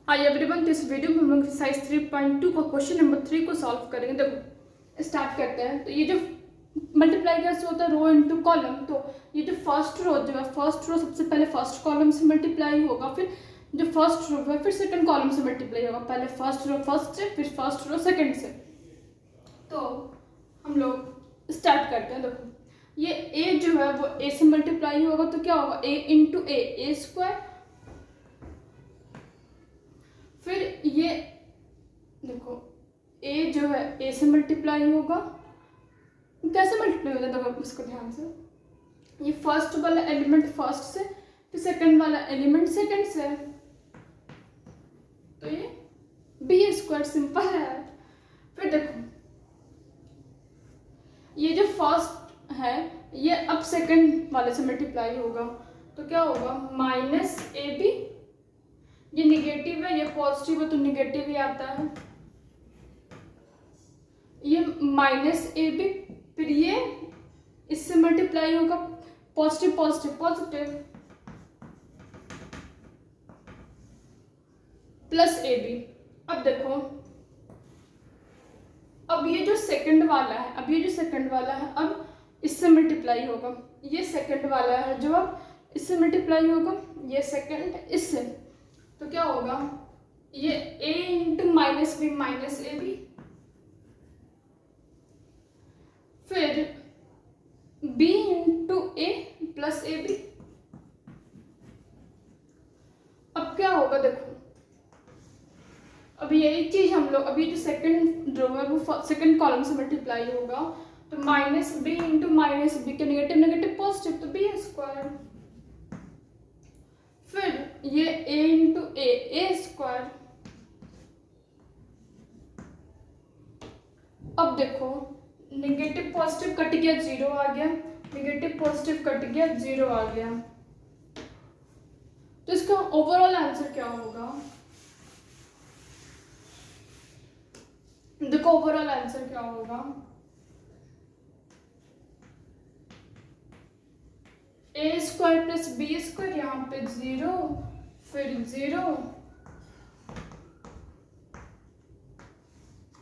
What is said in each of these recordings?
Hi everyone, तो इस video में हम लोग एक्सरसाइज 3.2 का क्वेश्चन नंबर 3 को सॉल्व करेंगे। देखो स्टार्ट करते हैं। तो ये जो मल्टीप्लाई कैसे होता है, रो इनटू कॉलम। तो ये जो फर्स्ट रो जो है, फर्स्ट रो सबसे पहले फर्स्ट कॉलम से मल्टीप्लाई होगा, फिर जो फर्स्ट रो है फिर सेकंड कॉलम से मल्टीप्लाई होगा। पहले फर्स्ट रो फर्स्ट से, फिर फर्स्ट रो सेकंड से। तो हम लोग स्टार्ट करते हैं। देखो ये ए जो है वो ए से मल्टीप्लाई होगा, तो क्या होगा ए इंटू ए स्क्वायर। फिर ये देखो a जो है a से मल्टीप्लाई होगा। कैसे मल्टीप्लाई होता है, देखो इसको ध्यान से। ये फर्स्ट वाला एलिमेंट फर्स्ट से, फिर सेकंड वाला एलिमेंट सेकंड से, तो ये बी स्क्वायर सिंपल है। फिर देखो ये जो फर्स्ट है ये अब सेकंड वाले से मल्टीप्लाई होगा, तो क्या होगा माइनस ए बी। ये निगेटिव है, ये पॉजिटिव है, तो निगेटिव ही आता है। ये माइनस ए बी, फिर ये इससे मल्टीप्लाई होगा, positive positive positive, plus a b. अब देखो अब ये जो सेकंड वाला है, अब इससे मल्टीप्लाई होगा। ये सेकंड वाला है जो अब इससे मल्टीप्लाई होगा, ये सेकंड इससे, तो क्या होगा ये a into minus a b, फिर b into a plus a b. अब क्या होगा देखो, अब यही चीज हम लोग अभी जो सेकंड रो है वो सेकंड कॉलम से मल्टीप्लाई होगा, तो minus b into minus b के नेगेटिव नेगेटिव पॉजिटिव, तो बी स्क्वायर। फिर ये a इंटू ए स्क्वायर। अब देखो नेगेटिव पॉजिटिव कट गया, जीरो आ गया, नेगेटिव पॉजिटिव कट गया, जीरो आ गया। तो इसका ओवरऑल आंसर क्या होगा, देखो ओवरऑल आंसर क्या होगा, ए स्क्वायर प्लस बी स्क्वायर, यहाँ पे जीरो, फिर जीरो,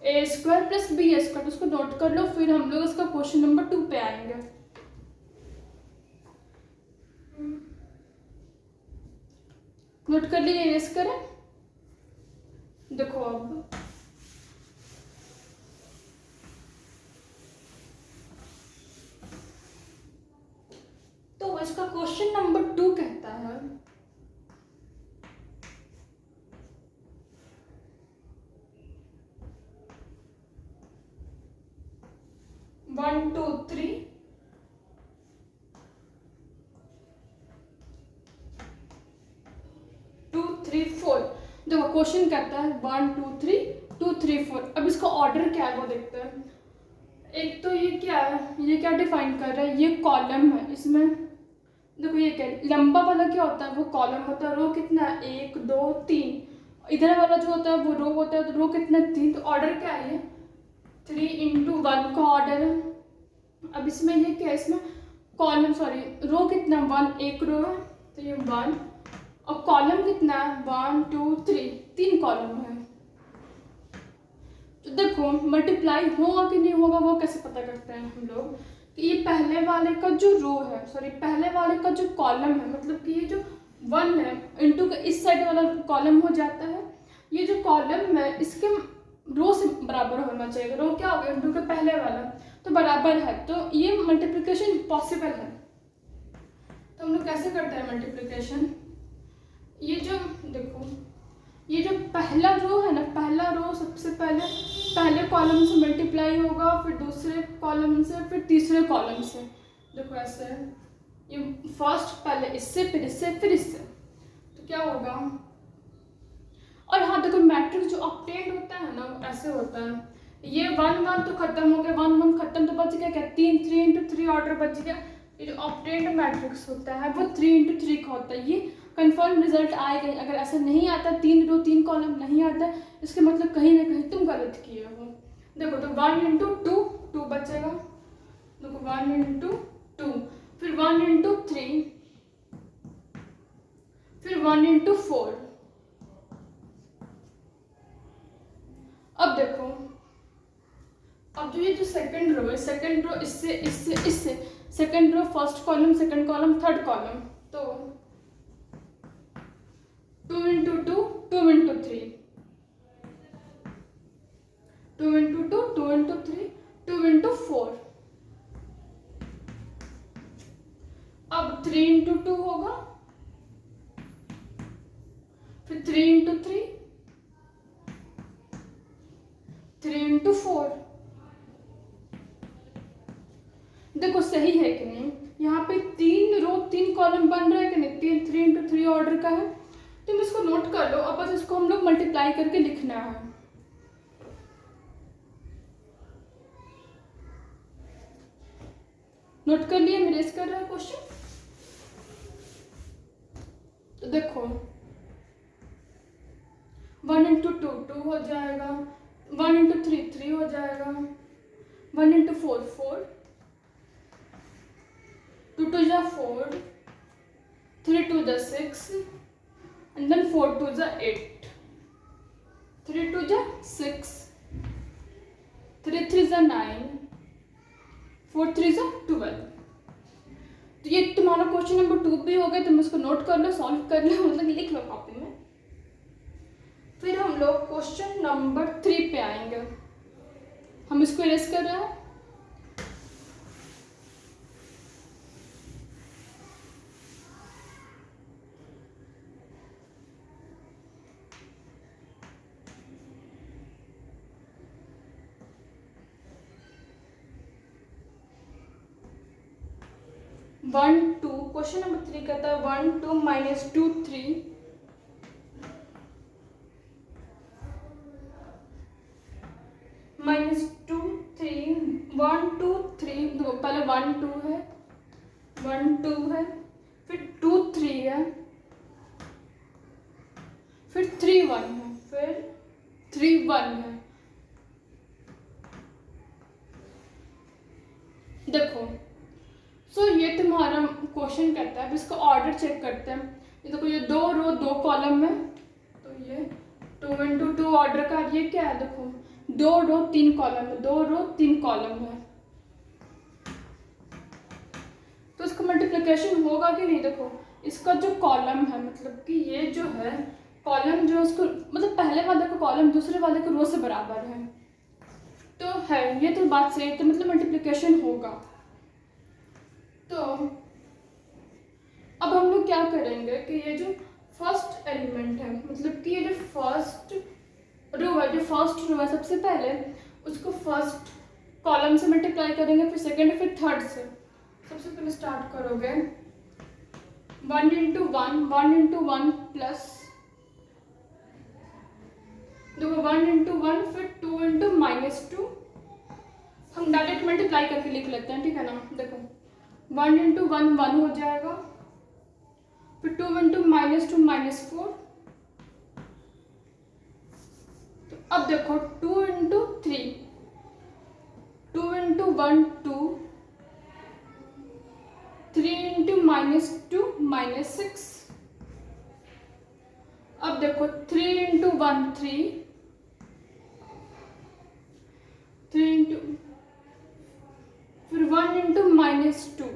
ए स्क्वायर प्लस बी स्क्वायर, उसको नोट कर लो। फिर हम लोग इसका क्वेश्चन नंबर 2 पे आएंगे। नोट कर लिए, इरेज करें। देखो अब तो इसका क्वेश्चन नंबर 2 कहता है 1 2 3 2 3 4। देखो क्वेश्चन कहता है 1 2 3 2 3 4। अब इसका ऑर्डर क्या है वो देखते हैं। एक तो ये क्या है, ये क्या डिफाइन कर रहा है, ये कॉलम है। इसमें देखो ये क्या लंबा वाला क्या होता है, वो कॉलम होता है। रो कितना है 1 2 3। इधर वाला जो होता है वो रो होता है, तो रो कितना 3। तो ऑर्डर क्या है, ये 3 इंटू 1 का ऑर्डर है। अब इसमें ये क्या है, इसमें कॉलम सॉरी रो कितना 1, एक रो है तो ये 1, और कॉलम कितना है 1 2 3, 3 कॉलम है। तो देखो मल्टीप्लाई होगा कि नहीं होगा वो कैसे पता करते हैं हम लोग, कि ये पहले वाले का जो रो है सॉरी पहले वाले का जो कॉलम है, मतलब कि ये जो 1 है इंटू का इस साइड वाला कॉलम हो जाता है। ये जो कॉलम है इसके रो से बराबर होना चाहिए। रो क्या हो गया इंटू का पहले वाला, तो बराबर है, तो ये मल्टीप्लिकेशन पॉसिबल है। तो हम लोग कैसे करते हैं मल्टीप्लिकेशन, ये जो देखो ये जो पहला रो है ना, पहला रो सबसे पहले कॉलम से मल्टीप्लाई होगा, फिर दूसरे कॉलम से, फिर तीसरे कॉलम से। देखो ऐसे है, ये फर्स्ट पहले इससे, फिर इससे, फिर इससे, तो क्या होगा। और हाँ देखो मैट्रिक्स जो ऑब्टेंड होता है ना ऐसे होता है, ये 1 1 तो खत्म हो गया, 1 1 खत्म, तो बच गया क्या 3 3 इंटू 3 ऑर्डर बच गया। ये जो ऑब्टेंड मैट्रिक्स होता है वो 3 इंटू 3 का होता है। ये कंफर्म रिजल्ट आएगा। अगर ऐसा नहीं आता 3 रो 3 कॉलम नहीं आता, इसके मतलब कहीं ना कहीं तुम गलत किए हो। देखो तो 1 इंटू 2 2 बचेगा, देखो 1 इंटू 2, फिर 1 इंटू 3, फिर 1 इंटू 4, जो ये जो सेकंड रो है, सेकंड रो इससे इससे इससे, second row first column, second column, third column, तो 2 into 2, 2 into 3, 2 into 2, 2 into 3, 2 into 4। अब 3 इंटू 2 होगा, फिर 3 इंटू 3, 3 इंटू 4। देखो सही है कि नहीं, यहाँ पे 3 रो 3 कॉलम बन रहा है कि नहीं, 3 इंटू 3 ऑर्डर का है। तुम इसको नोट कर लो, अब बस इसको हम लोग मल्टीप्लाई करके लिखना है। नोट कर लिया, मेरेज कर रहा है क्वेश्चन। तो देखो 1 इंटू 2 2 हो जाएगा, 1 इंटू 3 3 हो जाएगा, 1 इंटू 4 4, 2 2 जा 4, 3 2 जा 6, and then 4 2 जा 8, 3 2 जा 6, 3 3 जा 9, 4 3 जा 12। तो ये तुम्हारा क्वेश्चन नंबर 2 भी हो गया। तुम इसको नोट कर लो, सॉल्व कर लो, मतलब लिख लो कॉपी में। फिर हम लोग क्वेश्चन नंबर 3 पे आएंगे। हम इसको इरेज कर रहे हैं। वन टू, क्वेश्चन नंबर 3 कहता है 1 2 माइनस 2 3, माइनस 2 3, 1 2 3, देखो पहले 1 2 है, 1 2 है, फिर 2 3 है, फिर 3 1 है, फिर 3 1 है। देखो सो ये तुम्हारा क्वेश्चन कहता है, अब इसका ऑर्डर चेक करते हैं। ये देखो ये 2 रो 2 कॉलम है, तो ये 2 इंटू 2 ऑर्डर का, ये क्या है, देखो 2 रो 3 कॉलम है, 2 रो 3 कॉलम है, तो इसका मल्टीप्लिकेशन होगा कि नहीं। देखो इसका जो कॉलम है, मतलब कि ये जो है कॉलम जो उसको, मतलब पहले वाले का कॉलम दूसरे वाले के रो से बराबर है, तो है ये तो बात सही है, तो मतलब मल्टीप्लिकेशन होगा। तो अब हम लोग क्या करेंगे कि ये जो फर्स्ट एलिमेंट है, मतलब कि ये जो फर्स्ट रो है, जो फर्स्ट रो है सबसे पहले उसको फर्स्ट कॉलम से मल्टीप्लाई करेंगे, फिर सेकेंड, फिर थर्ड से। सबसे पहले स्टार्ट करोगे 1 इंटू 1, 1 इंटू 1 प्लस, देखो 1 इंटू 1, फिर 2 इंटू माइनस 2। हम डायरेक्ट मल्टीप्लाई करके लिख लेते हैं, ठीक है ना। देखो 1 इंटू 1 1 हो जाएगा, फिर 2 इंटू माइनस 2 माइनस 4। तो अब देखो 2 into 3, 2 into 1 2, 3 into minus 2 minus 6। अब देखो 3 इंटू 1 3, 3 इंटू, फिर 1 इंटू माइनस 2।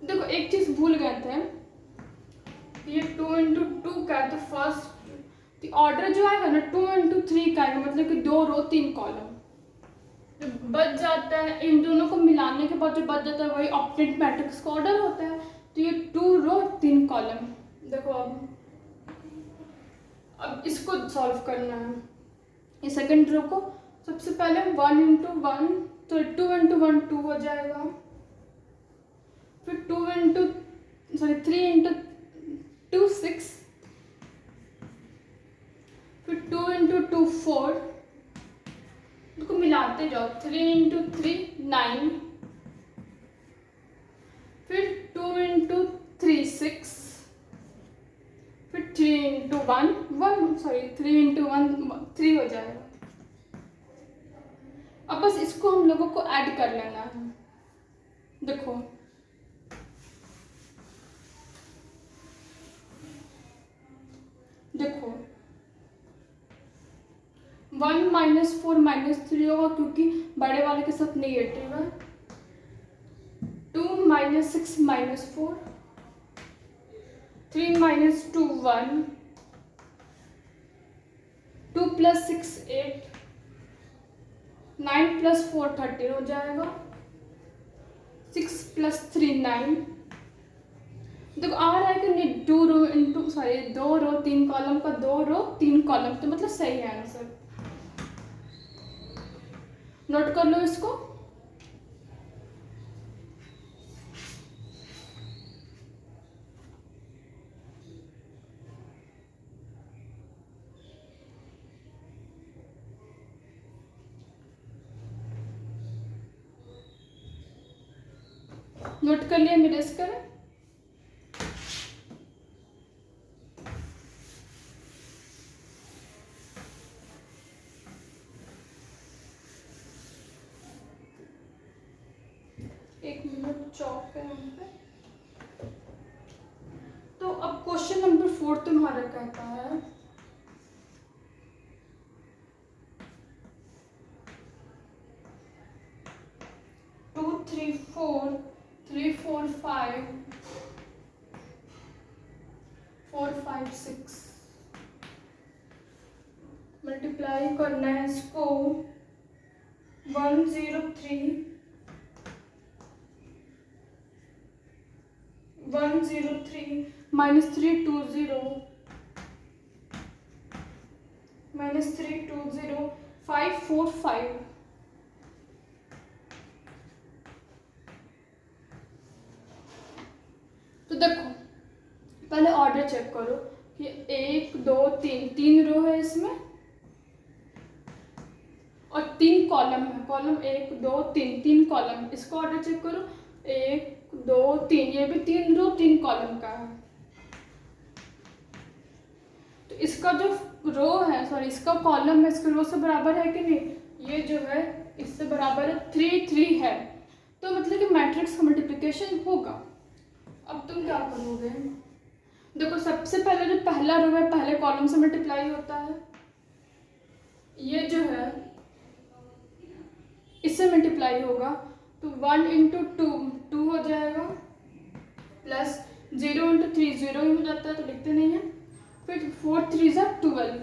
देखो एक चीज भूल गए थे, ये 2 इंटू 2 का है, तो फर्स्ट ऑर्डर जो आएगा ना 2 इंटू 3 का आएगा, मतलब कि 2 रो 3 कॉलम। जो बच जाता है, इन दोनों को मिलाने के बाद जो बच जाता है वही ऑक्टेट मैट्रिक्स का ऑर्डर होता है। तो ये 2 रो 3 कॉलम। देखो अब इसको सॉल्व करना है। ये सेकंड रो को सबसे पहले 1 इंटू 1, तो 2 इंटू 1 2 हो जाएगा, फिर 2 इंटू, सॉरी 3 इंटू 2 6, फिर 2 इंटू 2 4, इसको मिलाते जाओ, 3 इंटू 3 9, फिर 2 इंटू 3 6, फिर 3 इंटू 1 1, सॉरी 3 इंटू 1 3 हो जाएगा। अब बस इसको हम लोगों को ऐड कर लेना है। देखो देखो 1 माइनस 4 माइनस 3 होगा क्योंकि बड़े वाले के साथ नेगेटिव है। 2 minus 6 minus 4, 3 minus 2 1, 2 plus 6 8, 9 plus 4 13 हो जाएगा, 6 प्लस 3 9। देखो आ रहा है कि नहीं, 2 रो इंटू सॉरी 2 रो 3 कॉलम का 2 रो 3 कॉलम, तो मतलब सही है आंसर। नोट कर लो इसको। नोट कर लिया, मिरेज करें। एक मिनट चौक पे हम पे। तो अब क्वेश्चन नंबर 4 तुम्हारा कहता है 2 3 4 3 4 5 4 5 6 मल्टीप्लाई करना है इसको 103 103 माइनस 320 माइनस 320 545। तो देखो पहले ऑर्डर चेक करो कि 1 2 3 3 रो है इसमें और 3 कॉलम है, कॉलम 1 2 3 3 कॉलम। इसको ऑर्डर चेक करो 1 2 3, ये भी 3 रो 3 कॉलम का है। तो इसका जो रो है सॉरी इसका कॉलम है इसके रो से बराबर है कि नहीं, ये जो है इससे बराबर है 3 3 है, तो मतलब कि मैट्रिक्स का मल्टीप्लिकेशन होगा। अब तुम क्या करोगे, देखो सबसे पहले जो पहला रो है पहले कॉलम से मल्टीप्लाई होता है, ये जो है इससे मल्टीप्लाई होगा, तो 1 इंटू 2 2 हो जाएगा, प्लस 0 इंटू 3 0 ही हो जाता है तो लिखते नहीं है, फिर 4 3 ज़ा 12।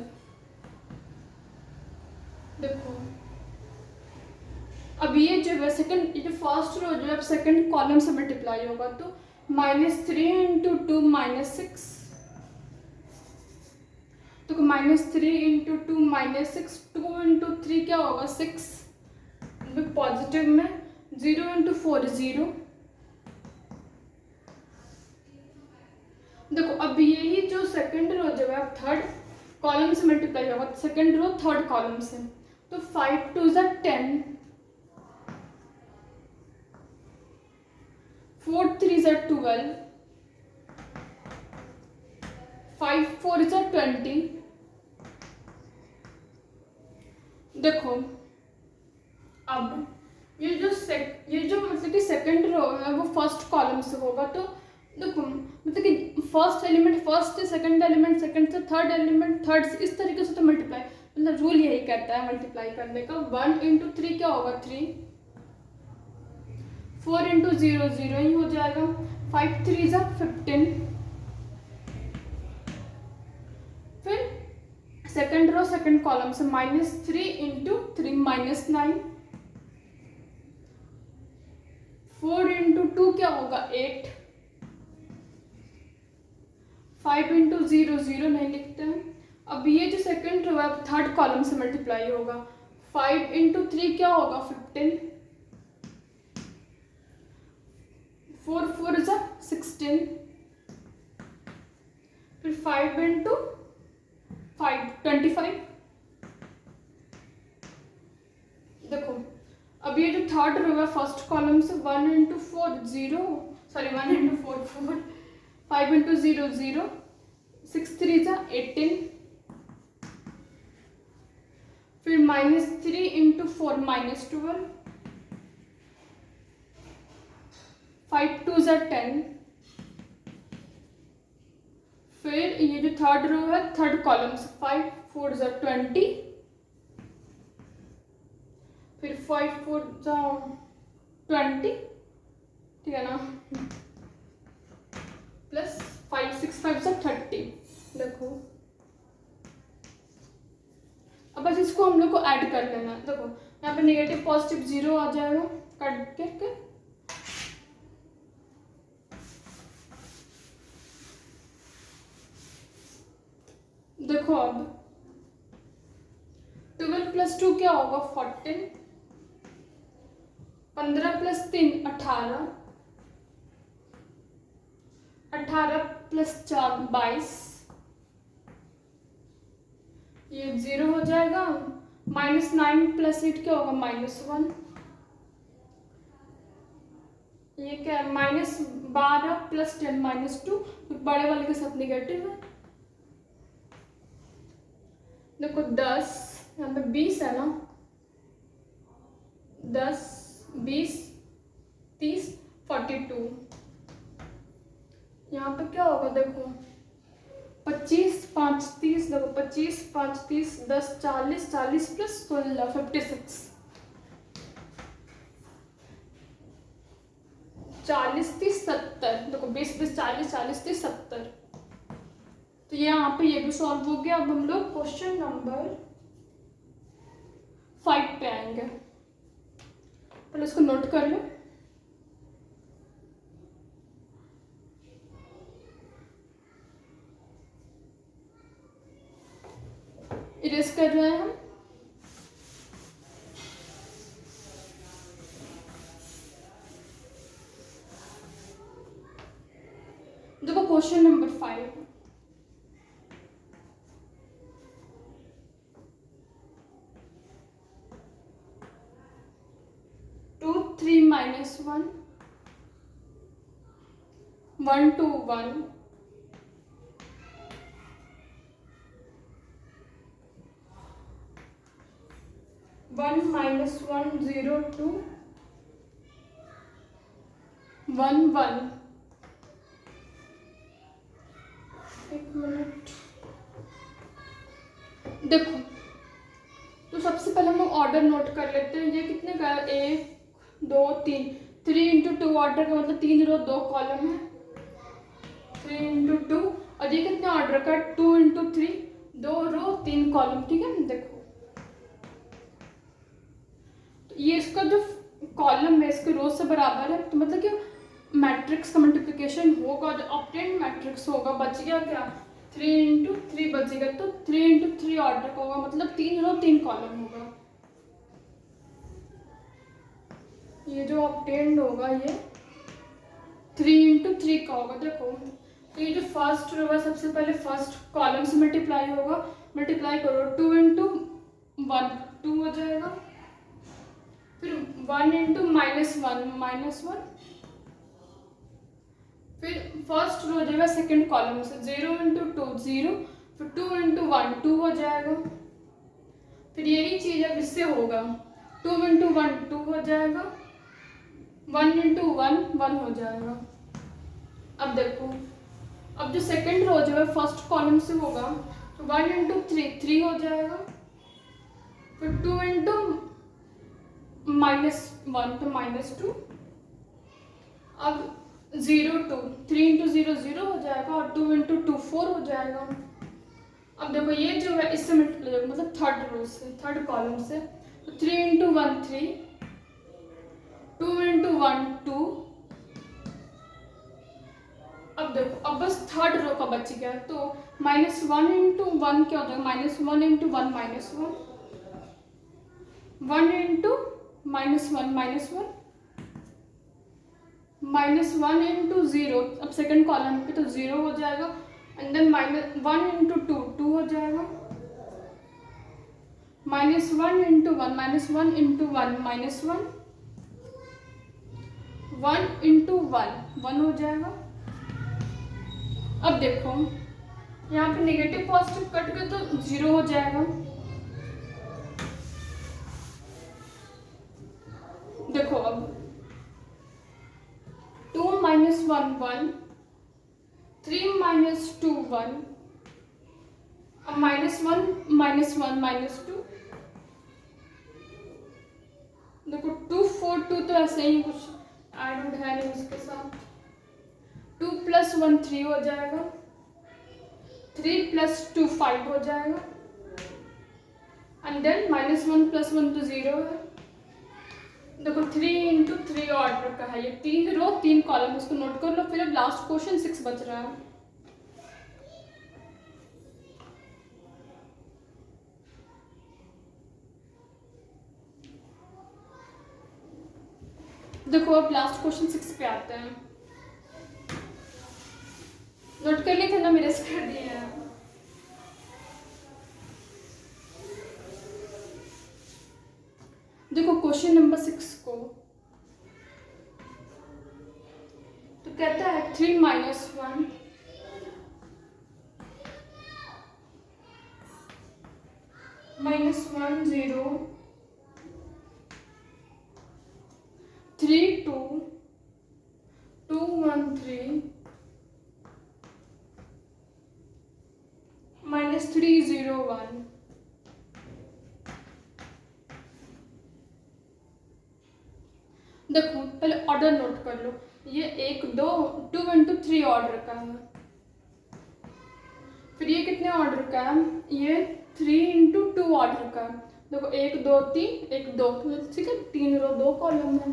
देखो अब ये जो है सेकंड, ये जो फर्स्ट रो जो है अब सेकंड कॉलम से मल्टीप्लाई होगा, तो -3 इंटू 2 -6, तो -3 इंटू 2 -6, 2 इंटू 3 क्या होगा 6, पॉजिटिव में 0 इंटू 4 0। देखो अब यही जो सेकंड रो जो है थर्ड कॉलम से मल्टीप्लाई होगा, सेकंड रो थर्ड कॉलम से, तो 5 2 ज़ा 10, 4 3 ज़ा 12, 5 4 ज़ा 20। देखो अब ये जो मतलब कि सेकंड रो है वो फर्स्ट कॉलम से होगा, तो देखो मतलब कि फर्स्ट एलिमेंट फर्स्ट से, सेकंड एलिमेंट सेकंड से, थर्ड एलिमेंट थर्ड से, इस तरीके से तो मल्टीप्लाई मतलब रूल यही कहता है मल्टीप्लाई करने का। 1 इंटू 3 क्या होगा 3, 4 इंटू 0 0 ही हो जाएगा, 5 3 ज़ा 15, फिर सेकंड रो सेकंड कॉलम से -3 इंटू 3 -9, 4 इंटू 2 क्या होगा 8, 5 इंटू 0 0 नहीं लिखते हैं। अब ये जो सेकंड रो है थर्ड कॉलम से मल्टीप्लाई होगा, 5 इंटू 3 क्या होगा 15, 4 4 ज़ा 16, फिर 5 इंटू 5 25। देखो अब ये जो थर्ड रो है फर्स्ट कॉलम से 1 इंटू 4 0 सॉरी 1 इंटू 4 4, 5 इंटू 0 0, 6 3 ज़ा 18, फिर -3 इंटू 4 -12, 5 2 ज़ा 10, फिर ये जो थर्ड रो है थर्ड कॉलम से 5 4 ज़ा 20, 5 4 20, ठीक है ना, प्लस 5 6 5 से 30। देखो अब बस इसको हम लोग को ऐड कर लेना है। देखो यहाँ पे नेगेटिव पॉजिटिव 0 आ जाएगा कट करके। देखो अब 12 प्लस 2 क्या होगा 14, 15 प्लस 3 18, 18 प्लस 4 22, ये 0 हो जाएगा। -9 प्लस 8 क्या होगा -1, ये क्या है -12 प्लस 10 -2, बड़े वाले के साथ निगेटिव है। देखो 10, यहाँ पे 20 है ना, 10 20 30 42, यहाँ पे क्या होगा देखो 25 5 30, देखो 25 5 30 10 40 40 प्लस 16 56, 40 30 70, देखो 20 20 40 40 30 70। तो ये यहाँ पे ये भी सॉल्व हो गया। अब हम लोग क्वेश्चन नंबर 5 पे आएंगे। पहले इसको नोट कर लो। इरेज कर रहे हैं हम। देखो क्वेश्चन नंबर 5, 2 3 -1 1 2 1 1 -1 0 2 1 1। एक मिनट, देखो तो सबसे पहले हम लोग ऑर्डर नोट कर लेते हैं। ये कितने का है 1 2 3, 3 × 2 ऑर्डर का मतलब 3 रो 2 कॉलम है, 3 × 2। और ये कितने ऑर्डर का 2 × 3, 2 रो 3 कॉलम, ठीक है। देखो तो ये इसका जो कॉलम है इसके रो से बराबर है, तो मतलब कि मैट्रिक्स का मल्टीप्लिकेशन होगा, जो ऑब्टेन्ड मैट्रिक्स होगा बच गया क्या 3 × 3 बचेगा, तो 3 × 3 ऑर्डर का होगा, मतलब 3 रो 3 कॉलम होगा। ये जो ऑब्टेन्ड होगा ये 3 × 3 का होगा। देखो तो ये जो फर्स्ट रो है सबसे पहले फर्स्ट कॉलम से मल्टीप्लाई होगा, मल्टीप्लाई करो 2 × 1 2 हो जाएगा, फिर 1 × -1 फिर फर्स्ट रो हो जाएगा सेकेंड कॉलम से 0 × 2 0, फिर 2 × 1 2 हो जाएगा, फिर यही चीज अब इससे होगा 2 × 1 2 हो जाएगा, 1 × 1 1 हो जाएगा। अब देखो अब जो सेकेंड रो जो है फर्स्ट कॉलम से होगा तो 1 × 3 3 हो जाएगा, फिर 2 × -1 तो -2, अब 0 2 3 × 0 0 हो जाएगा, और 2 × 2 4 हो जाएगा। अब देखो ये जो है इससे मल्टीप्लाई मतलब थर्ड रो से थर्ड कॉलम से, तो 3 × 1 3, 2 × 1 2। अब देखो अब बस थर्ड रो का बच गया, तो -1 × 1 क्या हो जाएगा -1 × 1 -1, 1 × -1 -1 -1 × 0, अब सेकंड कॉलम पे तो 0 हो जाएगा, एंड देन -1 × 2 2 हो जाएगा, -1 × 1 -1 × 1 -1 × 1 1 हो जाएगा। अब देखो यहाँ पे नेगेटिव पॉजिटिव कट कर तो 0 हो जाएगा। देखो अब 2 - 1 1, 3 - 2 1, अब -1 -1 -2, देखो 2 4 2 तो ऐसे ही कुछ ऐड उड है नहीं उसके साथ। 2 + 1 3 हो जाएगा, 3 + 2 5 हो जाएगा, एंड देन -1 + 1 तो 0 है। देखो 3 × 3 ऑर्डर का है ये, 3 रो 3 कॉलम, इसको नोट कर लो। फिर अब लास्ट क्वेश्चन 6 बच रहा है। देखो अब लास्ट क्वेश्चन 6 पे आते हैं। नोट कर लिए थे ना, मेरे कर दिए हैं। देखो क्वेश्चन नंबर 6 को तो कहता है 3 - 1 -1 0 3 2 2 1 3 -3 0 1। देखो पहले ऑर्डर नोट कर लो, ये 1 2 2 × 3 ऑर्डर का है। फिर ये कितने ऑर्डर का है, ये 3 × 2 ऑर्डर का है। देखो 1 2 3 1 2, ठीक है, 3 रो 2 कॉलम है।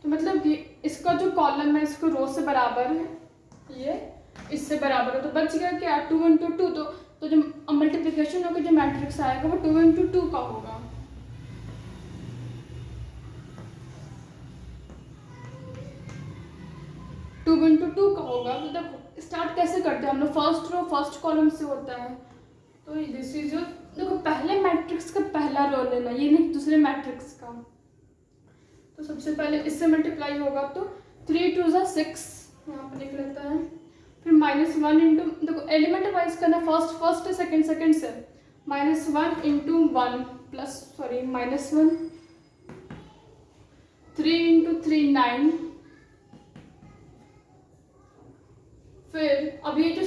तो मतलब ये इसका जो कॉलम है इसको रो से बराबर है, ये इससे बराबर है। तो बच गया क्या, 2 × 2। तो जो मल्टीप्लिकेशन होकर जो मैट्रिक्स आएगा वो 2 × 2 का होगा। टू इंटू टू का होगा। तो देखो स्टार्ट कैसे करते हैं हम लोग, फर्स्ट रो फर्स्ट कॉलम से होता है। तो दिस इज योर, देखो पहले मैट्रिक्स का पहला रो लेना, ये नहीं दूसरे मैट्रिक्स का। तो सबसे पहले इससे मल्टीप्लाई होगा तो 3 2 = 6, यहाँ पर लिख लेता है। फिर -1 इंटू, देखो एलिमेंट वाइज करना, फर्स्ट सेकंड से। -1 × 1 प्लस सॉरी -1, 3 × 3 9। फिर अब ये जो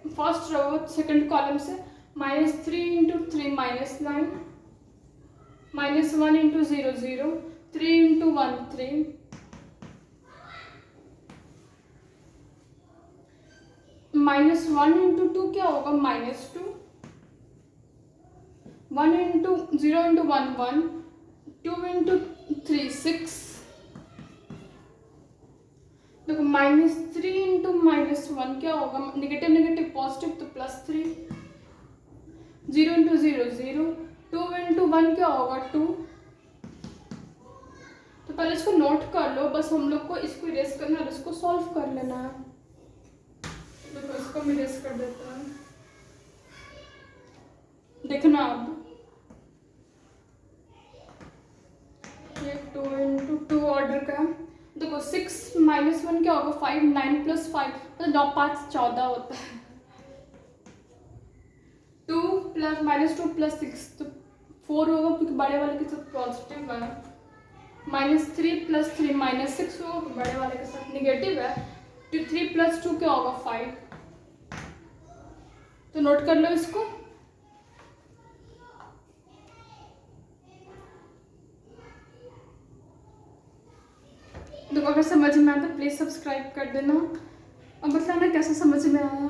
फर्स्ट रो सेकंड कॉलम से -3 × 3 -9, -1 × 0 0, 3 × 1 3, -1 × 2 क्या होगा, -2, 1 × 0 × 1 1, 2 × 3 6। देखो -3 × -1 क्या होगा, नेगेटिव नेगेटिव पॉजिटिव तो +3, 0 × 0 0, 2 × 1 क्या होगा 2। तो पहले इसको नोट कर लो, बस हम लोग को इसको इरेज करना है, इसको सॉल्व कर लेना है। देखो इसको हम इरेज कर देते हैं। देखना अब ये 2 × 2 ऑर्डर का। देखो 6 - 1 क्या होगा 5, 9 + 5 मतलब 9 5 14 होता है। 2 + -2 + 6 तो 4 होगा क्योंकि बड़े वाले के साथ पॉजिटिव है। -3 + 3 -6 होगा क्योंकि बड़े वाले के साथ निगेटिव है। तो 3 + 2 क्या होगा 5। तो नोट कर लो इसको। देखो अगर समझ में आया तो प्लीज़ सब्सक्राइब कर देना और बताना कैसा समझ में आया।